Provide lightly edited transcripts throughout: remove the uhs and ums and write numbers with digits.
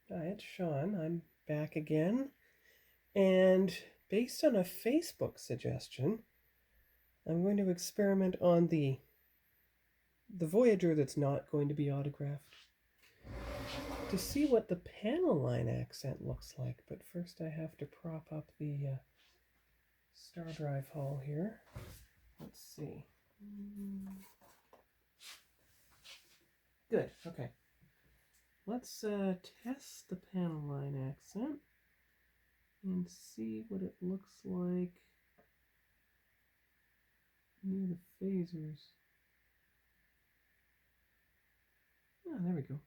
Hi, it's Sean. I'm back again. And based on a Facebook suggestion, I'm going to experiment on the Voyager that's not going to be autographed to see what the panel line accent looks like. But first I have to prop up the star drive hull here. Let's see. Good, okay. Let's test the panel line accent and see what it looks like near the phasers. Ah, there we go.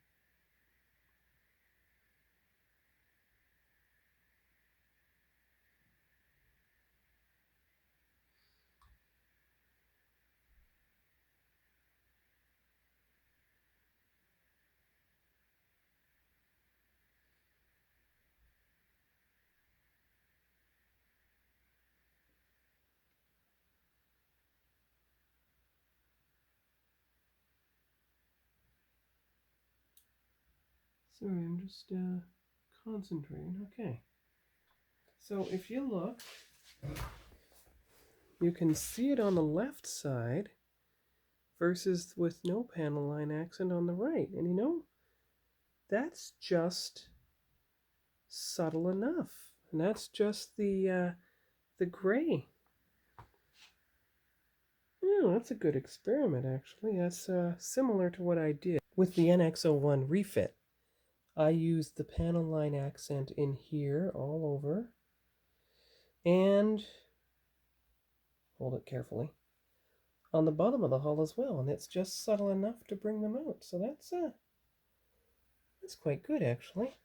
Sorry, I'm just concentrating. Okay. So if you look, you can see it on the left side versus with no panel line accent on the right. And you know, that's just subtle enough. And that's just the gray. Yeah, that's a good experiment, actually. That's similar to what I did with the NX01 refit. I used the panel line accent in here all over. And hold it carefully on the bottom of the hull as well, and it's just subtle enough to bring them out. So that's quite good, actually.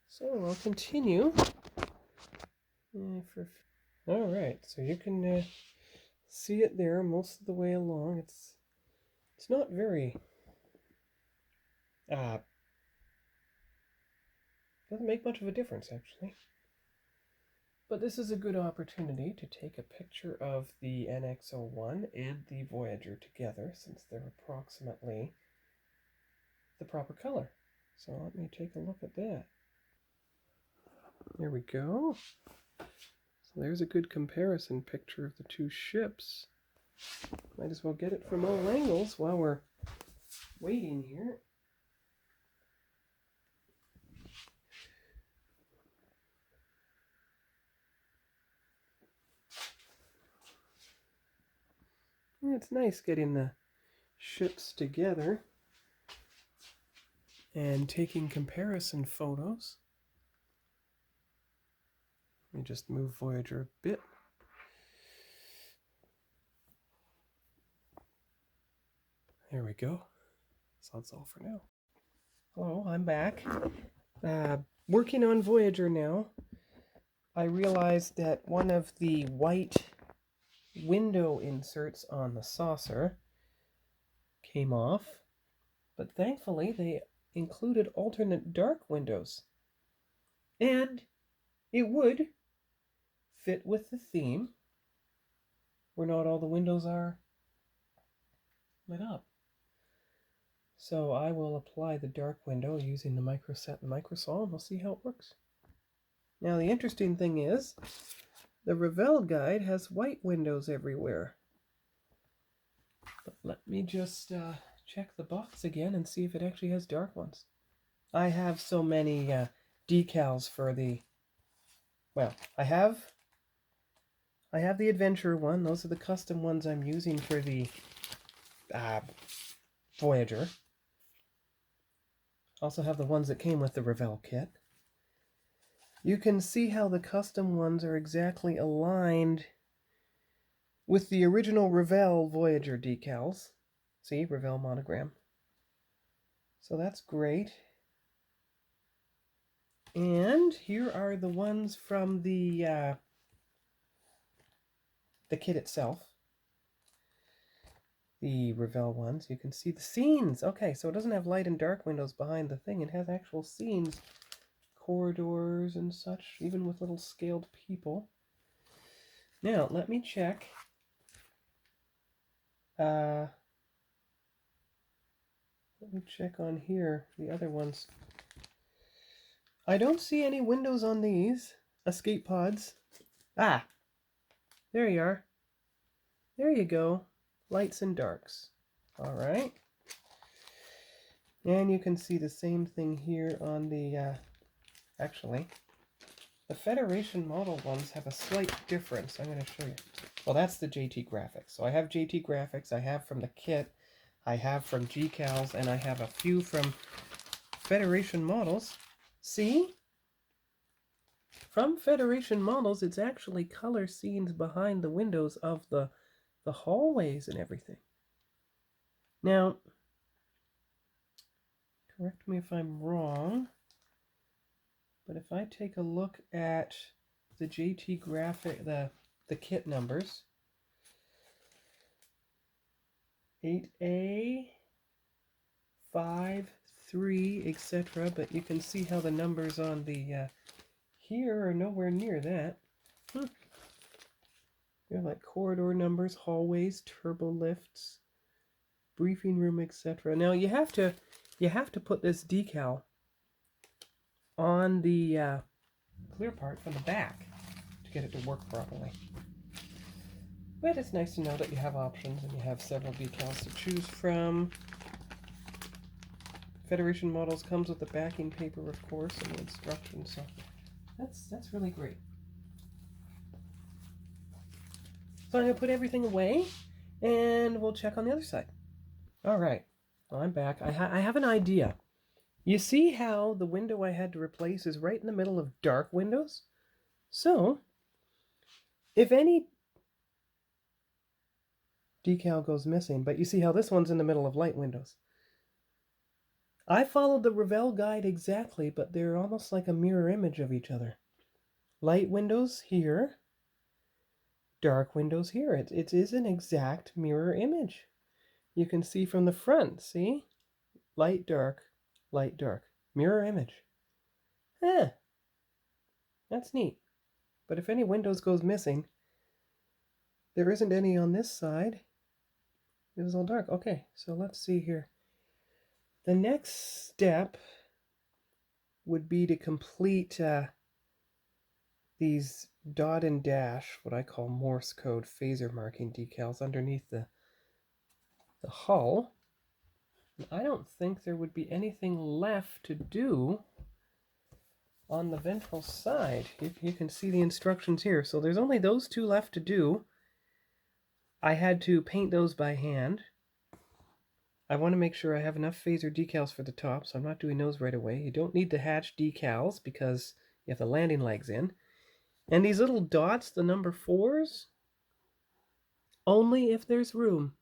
So I'll continue. All right, so you can see it there most of the way along. It's not very doesn't make much of a difference, actually. But this is a good opportunity to take a picture of the NX01 and the Voyager together, since they're approximately the proper color. So let me take a look at that. There we go. So there's a good comparison picture of the two ships. Might as well get it from all angles while we're waiting here. It's nice getting the ships together and taking comparison photos. Let me just move Voyager a bit. There we go. So that's all for now. Hello, I'm back. Working on Voyager now. I realized that one of the white window inserts on the saucer came off, but thankfully they included alternate dark windows. And it would fit with the theme where not all the windows are lit up. So I will apply the dark window using the microset and microsol, and we'll see how it works. Now the interesting thing is, the Revell guide has white windows everywhere. But let me just check the box again and see if it actually has dark ones. I have so many decals for the... Well, I have the Adventure one. Those are the custom ones I'm using for the Voyager. Also have the ones that came with the Revell kit. You can see how the custom ones are exactly aligned with the original Revell Voyager decals. See, Revell monogram. So that's great. And here are the ones from the kit itself. The Revell ones. You can see the scenes. Okay, so it doesn't have light and dark windows behind the thing. It has actual scenes. Corridors and such, even with little scaled people. Now, let me check. Let me check on here, the other ones. I don't see any windows on these escape pods. Ah, there you are. There you go. Lights and darks. All right. And you can see the same thing here on the, actually, the Federation model ones have a slight difference. I'm going to show you. Well, that's the JT graphics. So I have JT graphics, I have from the kit, I have from Decals, and I have a few from Federation models. See? From Federation models, it's actually color scenes behind the windows of the hallways and everything. Now, correct me if I'm wrong, but if I take a look at the JT graphic, the kit numbers, 8A, 5, 3, etc., but you can see how the numbers on the here are nowhere near that. They're like corridor numbers, hallways, turbo lifts, briefing room, etc. Now you have to put this decal on the clear part from the back to get it to work properly. But it's nice to know that you have options and you have several decals to choose from. Federation models comes with the backing paper, of course, and the instructions, so that's really great. So I'm going to put everything away, and we'll check on the other side. All right, well, I'm back. I have an idea. You see how the window I had to replace is right in the middle of dark windows? So, if any decal goes missing, but you see how this one's in the middle of light windows. I followed the Revell guide exactly, but they're almost like a mirror image of each other. Light windows here, dark windows here. It is an exact mirror image. You can see from the front, see? Light, dark, mirror image. That's neat. But if any windows goes missing, there isn't any on this side. It was all dark. Okay, so let's see here. The next step would be to complete these dot and dash, what I call Morse code phaser marking decals underneath the hull. I don't think there would be anything left to do on the ventral side. You can see the instructions here. So there's only those two left to do. I had to paint those by hand. I want to make sure I have enough phaser decals for the top, so I'm not doing those right away. You don't need the hatch decals because you have the landing legs in. And these little dots, the number 4s, only if there's room.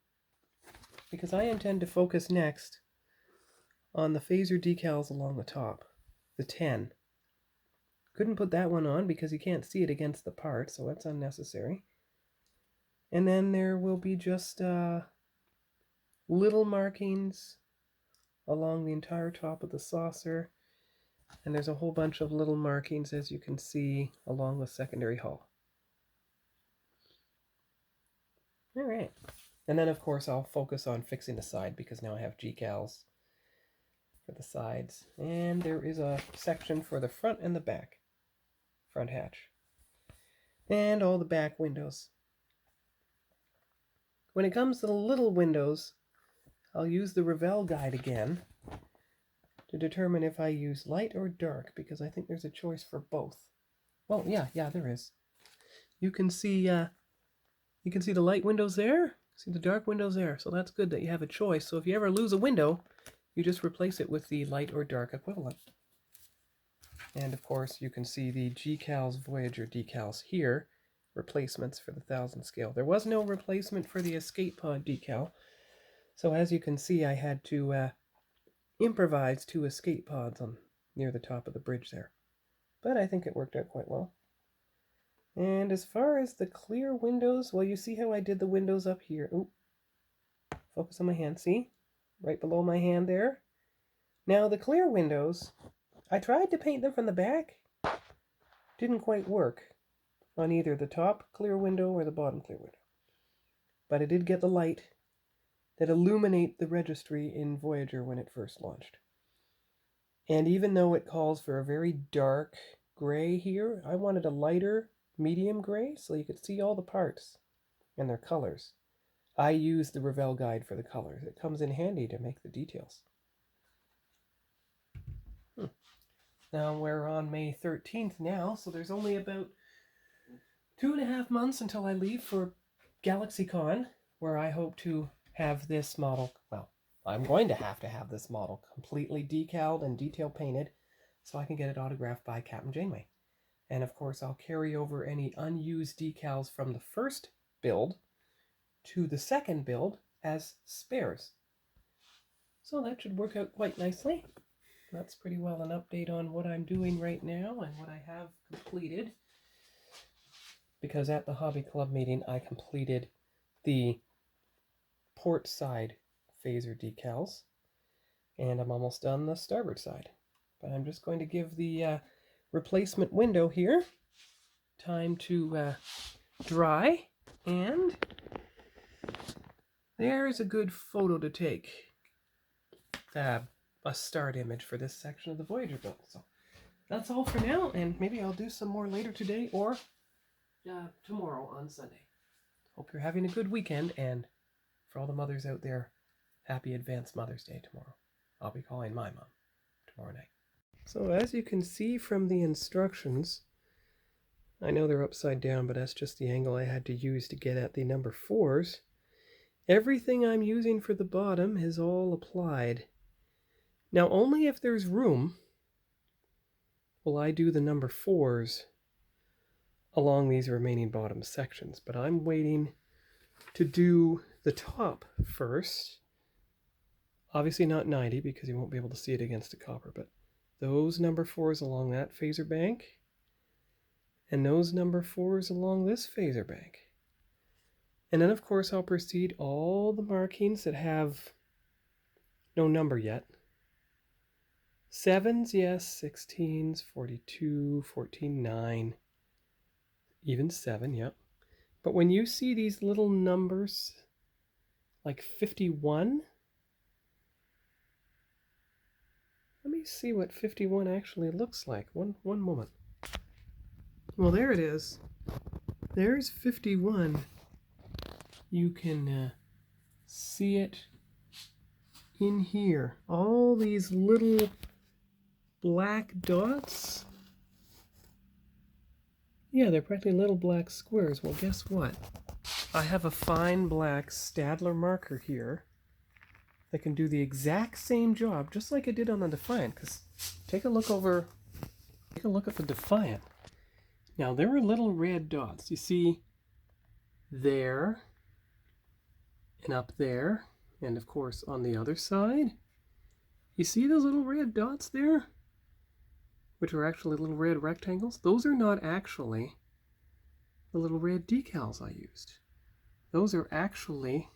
Because I intend to focus next on the phaser decals along the top, the 10. Couldn't put that one on because you can't see it against the part, so that's unnecessary. And then there will be just little markings along the entire top of the saucer, and there's a whole bunch of little markings, as you can see, along the secondary hull. All right. And then, of course, I'll focus on fixing the side because now I have decals for the sides. And there is a section for the front and the back. Front hatch. And all the back windows. When it comes to the little windows, I'll use the Revell guide again to determine if I use light or dark, because I think there's a choice for both. Well, yeah, there is. You can see the light windows there, see the dark windows there, so that's good that you have a choice. So if you ever lose a window, you just replace it with the light or dark equivalent. And of course, you can see the Decals Voyager decals here, replacements for the 1000 scale. There was no replacement for the escape pod decal, so as you can see, I had to improvise 2 escape pods on near the top of the bridge there. But I think it worked out quite well. And as far as the clear windows, well, you see how I did the windows up here. Oop. Focus on my hand, see? Right below my hand there. Now the clear windows, I tried to paint them from the back. Didn't quite work on either the top clear window or the bottom clear window. But I did get the light that illuminate the registry in Voyager when it first launched. And even though it calls for a very dark gray here, I wanted a lighter medium gray so you could see all the parts and their colors. I use the Revell guide for the colors. It comes in handy to make the details. Now we're on May 13th now, so there's only about 2.5 months until I leave for GalaxyCon, where I hope to have this model, well, I'm going to have this model completely decaled and detail painted so I can get it autographed by Captain Janeway. And of course I'll carry over any unused decals from the first build to the second build as spares. So that should work out quite nicely. That's pretty well an update on what I'm doing right now and what I have completed. Because at the Hobby Club meeting I completed the port side phaser decals, and I'm almost done the starboard side. But I'm just going to give the replacement window here time to dry, and there's a good photo to take. A start image for this section of the Voyager build. So that's all for now, and maybe I'll do some more later today or tomorrow on Sunday. Hope you're having a good weekend, and for all the mothers out there, happy advanced Mother's Day tomorrow. I'll be calling my mom tomorrow night. So as you can see from the instructions, I know they're upside down, but that's just the angle I had to use to get at the number 4s. Everything I'm using for the bottom is all applied. Now only if there's room will I do the number 4s along these remaining bottom sections, but I'm waiting to do the top first. Obviously not 90 because you won't be able to see it against the copper, but those number 4s along that phaser bank and those number 4s along this phaser bank. And then of course I'll proceed all the markings that have no number yet. 7s, yes, 16s, 42, 14, 9, even 7, yep. But when you see these little numbers, like 51, let me see what 51 actually looks like. One moment. Well, there it is. There's 51. You can see it in here. All these little black dots. Yeah, they're practically little black squares. Well, guess what? I have a fine black Staedtler marker here that can do the exact same job, just like it did on the Defiant. Because take a look at the Defiant. Now there are little red dots. You see there, and up there, and of course on the other side. You see those little red dots there, which are actually little red rectangles? Those are not actually the little red decals I used. Those are actually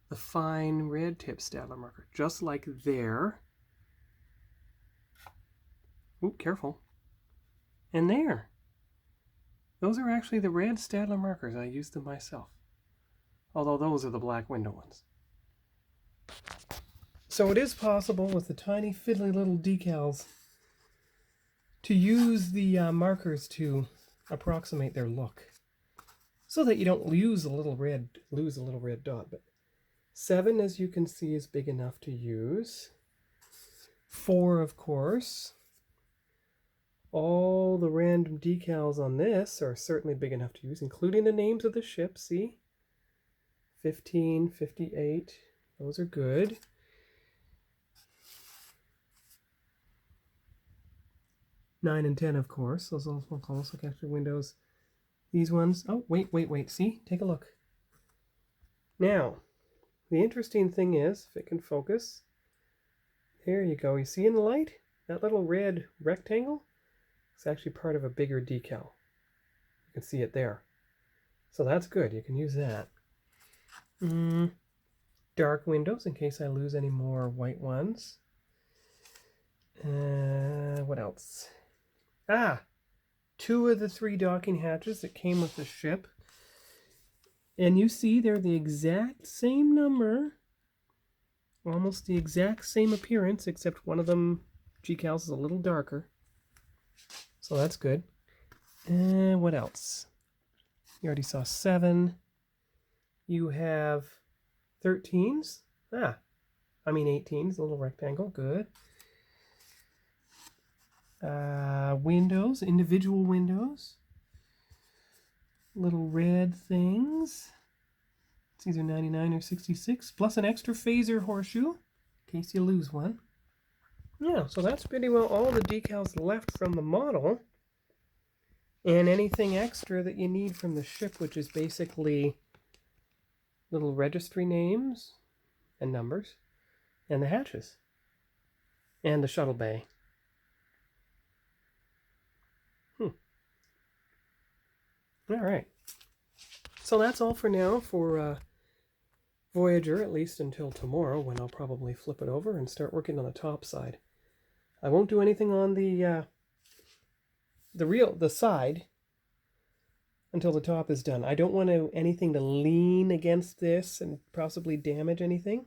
the fine red tip Staedtler marker, just like there. Ooh, careful. And there. Those are actually the red Staedtler markers. I used them myself. Although those are the black window ones. So it is possible with the tiny fiddly little decals to use the markers to approximate their look, so that you don't lose a little red dot. But 7, as you can see, is big enough to use. 4, of course. All the random decals on this are certainly big enough to use, including the names of the ships. See? 15, 58. Those are good. Nine and 10, of course. Those also capture windows. These ones. Oh, wait. See? Take a look. Now, the interesting thing is, if it can focus, there you go. You see in the light? That little red rectangle? It's actually part of a bigger decal. You can see it there. So that's good. You can use that. Dark windows in case I lose any more white ones. What else? 2 of the 3 docking hatches that came with the ship. And you see they're the exact same number, almost the exact same appearance, except one of them Decals is a little darker, so that's good. And what else? You already saw 7. You have 13s. 18s, a little rectangle. Good. Windows, individual windows. Little red things. It's either 99 or 66, plus an extra phaser horseshoe, in case you lose one. Yeah, so that's pretty well all the decals left from the model. And anything extra that you need from the ship, which is basically little registry names and numbers, and the hatches, and the shuttle bay. All right. So that's all for now for Voyager, at least until tomorrow, when I'll probably flip it over and start working on the top side. I won't do anything on the side until the top is done. I don't want anything to lean against this and possibly damage anything.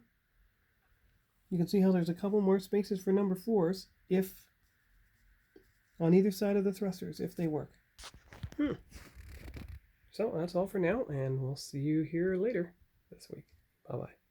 You can see how there's a couple more spaces for number 4s if on either side of the thrusters, if they work. So that's all for now, and we'll see you here later this week. Bye-bye.